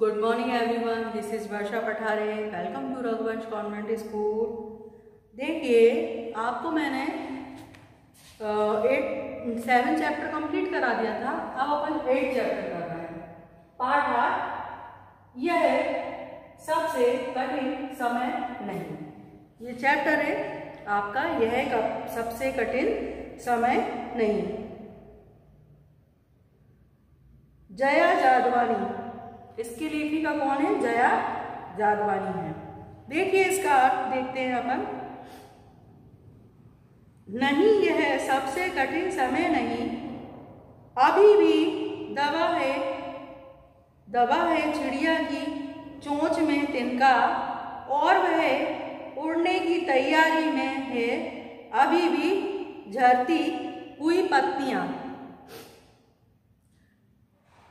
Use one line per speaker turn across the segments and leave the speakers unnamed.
Good morning everyone, this is Varsha Pathare. Welcome to Raghuvansh convent school. देखिए, आपको मैंने 7 चैप्टर कंप्लीट करा दिया था। अब अपन 8 चैप्टर कर रहे हैं। पार्ट 8, यह सबसे कठिन समय नहीं। ये चैप्टर है आपका, यह सबसे कठिन समय नहीं। जया जादवानी, इसकी लेखिका कौन है? जया जादवानी है। देखिए, इसका अर्थ देखते हैं अपन। नहीं, यह सबसे कठिन समय नहीं। अभी भी दबा है चिड़िया की चोंच में तिनका, और वह उड़ने की तैयारी में है। अभी भी झरती हुई पत्तियां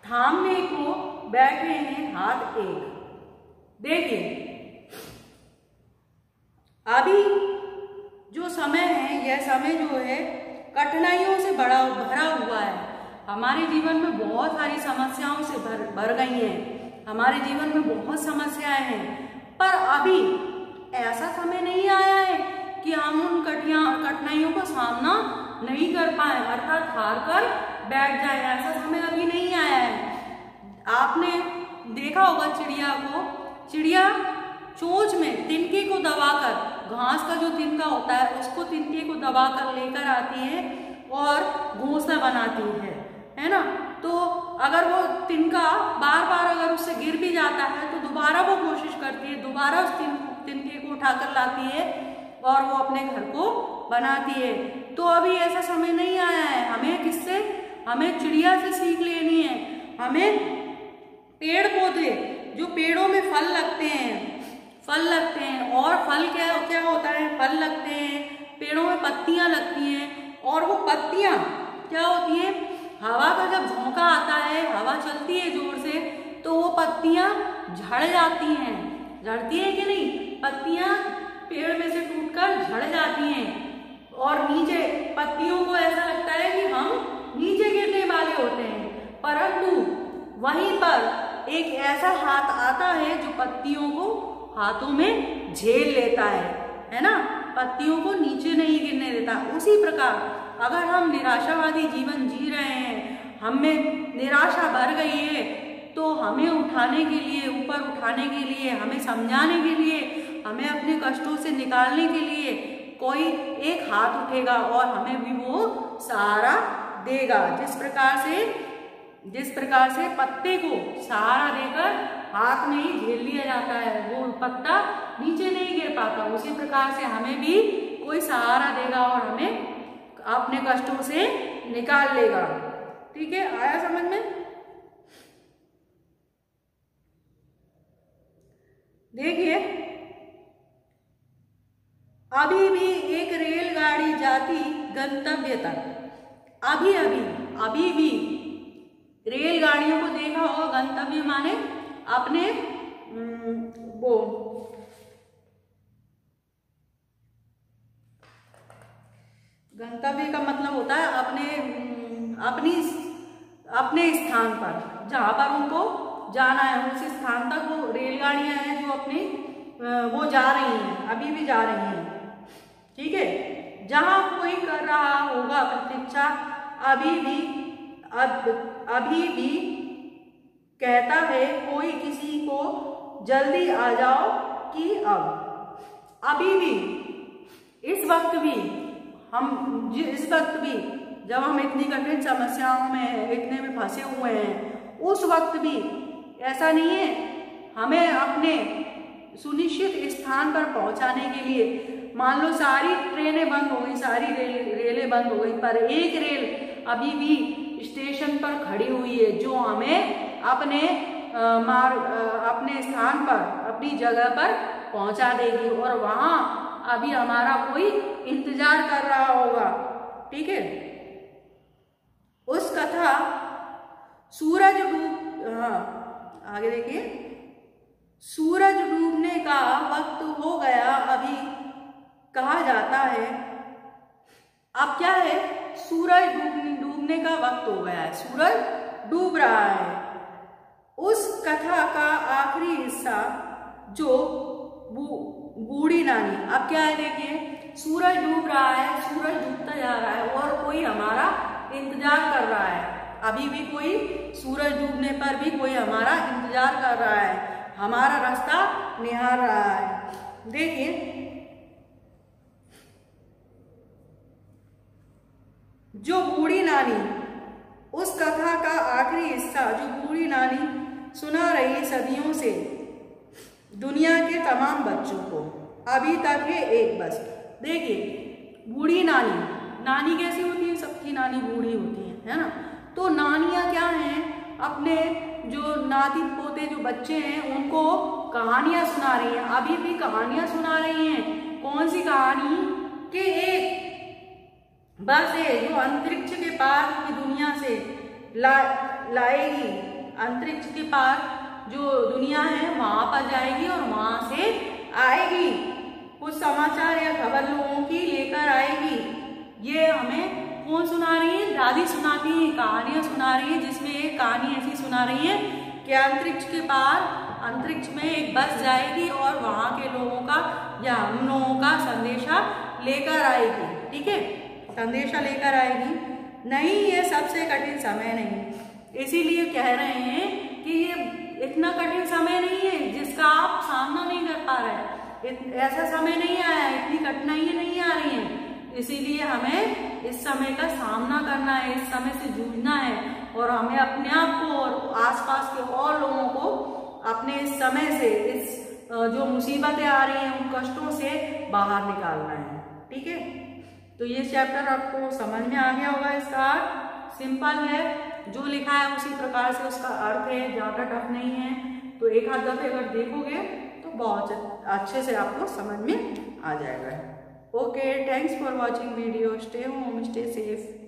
थामने को बैठे हैं हाथ एक। देखिए, अभी जो समय है, यह समय जो है कठिनाइयों से भरा हुआ है। हमारे जीवन में बहुत सारी समस्याओं से भर गई हैं। हमारे जीवन में बहुत समस्याएं हैं, पर अभी ऐसा समय नहीं आया है कि हम उन कठिनाइयों का सामना नहीं कर पाए, अर्थात हार कर बैठ जाए। ऐसा समय अभी नहीं आया है। आपने देखा होगा चिड़िया को, चिड़िया चोंच में तिनके को दबाकर, घास का जो तिनका होता है उसको तिनके को दबाकर लेकर आती है और घोंसला बनाती है ना। तो अगर वो तिनका बार बार अगर उससे गिर भी जाता है तो दोबारा वो कोशिश करती है, दोबारा उस तिनके को उठाकर लाती है और वो अपने घर को बनाती है। तो अभी ऐसा समय नहीं आया है। हमें किससे? हमें चिड़िया से सीख लेनी है। हमें पेड़ पौधे, जो पेड़ों में फल लगते हैं और फल क्या होता है? फल लगते हैं, पेड़ों में पत्तियां लगती हैं, और वो पत्तियां क्या होती हैं? हवा का जब झोंका आता है, हवा चलती है जोर से, तो वो पत्तियां झड़ जाती हैं। झड़ती है कि नहीं? पत्तियां पेड़ में से टूटकर झड़ जाती हैं और नीचे पत्तियों को ऐसा लगता है कि हम नीचे गिरने वाले होते हैं, परंतु वहीं पर एक ऐसा हाथ आता है जो पत्तियों को हाथों में झेल लेता है ना, पत्तियों को नीचे नहीं गिरने देता। उसी प्रकार अगर हम निराशावादी जीवन जी रहे हैं, हमें निराशा भर गई है, तो हमें उठाने के लिए, ऊपर उठाने के लिए, हमें समझाने के लिए, हमें अपने कष्टों से निकालने के लिए कोई एक हाथ उठेगा और हमें भी वो सहारा देगा। जिस प्रकार से पत्ते को सहारा देकर हाथ में ही झेल लिया जाता है, वो पत्ता नीचे नहीं गिर पाता, उसी प्रकार से हमें भी कोई सहारा देगा और हमें अपने कष्टों से निकाल लेगा। ठीक है, आया समझ में? देखिए, अभी भी एक रेलगाड़ी जाती गंतव्य तक। अभी भी रेलगाड़ियों को देखा होगा। गंतव्य माने अपने वो गंतव्य का मतलब होता है अपने स्थान पर, जहां पर उनको जाना है, उस स्थान तक वो रेलगाड़ियां हैं जो अपने वो जा रही हैं, अभी भी जा रही हैं। ठीक है, जहां कोई कर रहा होगा प्रतीक्षा, अभी भी कहता है कोई किसी को, जल्दी आ जाओ कि अभी भी, इस वक्त भी जब हम इतनी कठिन समस्याओं में, इतने में फंसे हुए हैं, उस वक्त भी ऐसा नहीं है। हमें अपने सुनिश्चित स्थान पर पहुंचाने के लिए, मान लो सारी ट्रेनें बंद हो गई, सारी रेलें बंद हो गई, पर एक रेल अभी भी स्टेशन पर खड़ी हुई है जो हमें अपने स्थान पर, अपनी जगह पर पहुंचा देगी, और वहां अभी हमारा कोई इंतजार कर रहा होगा। ठीक है, उस कथा आगे देखिए, सूरज डूबने का वक्त हो गया अभी कहा जाता है। अब क्या है? सूरज डूबने का वक्त हो गया है, सूरज डूब रहा है। उस कथा का आखिरी हिस्सा जो बूढ़ी नानी, अब क्या है देखिए, सूरज डूब रहा है, सूरज डूबता जा रहा है और कोई हमारा इंतजार कर रहा है। अभी भी कोई सूरज डूबने पर भी कोई हमारा इंतजार कर रहा है, हमारा रास्ता निहार रहा है। देखिए जो बूढ़ी नानी, उस कथा का आखिरी हिस्सा जो बूढ़ी नानी सुना रही सदियों से दुनिया के तमाम बच्चों को, अभी तक है एक बस। देखिए बूढ़ी नानी, नानी कैसी होती है, सबकी नानी बूढ़ी होती है ना। तो नानियाँ क्या हैं, अपने जो नाती पोते जो बच्चे हैं उनको कहानियाँ सुना रही हैं, अभी भी कहानियाँ सुना रही हैं। कौन सी कहानी, कि एक बस है जो अंतरिक्ष के पार की दुनिया से लाएगी, अंतरिक्ष के पार जो दुनिया है वहां पर जाएगी और वहां से आएगी, कुछ समाचार या खबर लोगों की लेकर आएगी। ये हमें कौन सुना रही है, दादी सुनाती है, कहानियां सुना रही है, जिसमें एक कहानी ऐसी सुना रही है कि अंतरिक्ष के पार, अंतरिक्ष में एक बस जाएगी और वहां के लोगों का या हम लोगों का संदेशा लेकर आएगी। ठीक है, संदेशा लेकर आएगी। नहीं, ये सबसे कठिन समय नहीं, इसीलिए कह रहे हैं कि ये इतना कठिन समय नहीं है जिसका आप सामना नहीं कर पा रहे। ऐसा समय नहीं आया, इतनी कठिनाइयां नहीं आ रही हैं, इसीलिए हमें इस समय का सामना करना है, इस समय से जूझना है और हमें अपने आप को और आसपास के और लोगों को अपने इस समय से, इस जो मुसीबतें आ रही हैं उन कष्टों से बाहर निकालना है। ठीक है, तो ये चैप्टर आपको समझ में आ गया होगा। इसका अर्थ सिंपल है, जो लिखा है उसी प्रकार से उसका अर्थ है, ज़्यादा टफ नहीं है। तो एक आध दफे अगर देखोगे तो बहुत अच्छे से आपको समझ में आ जाएगा। Okay, thanks for watching video, stay home, stay safe.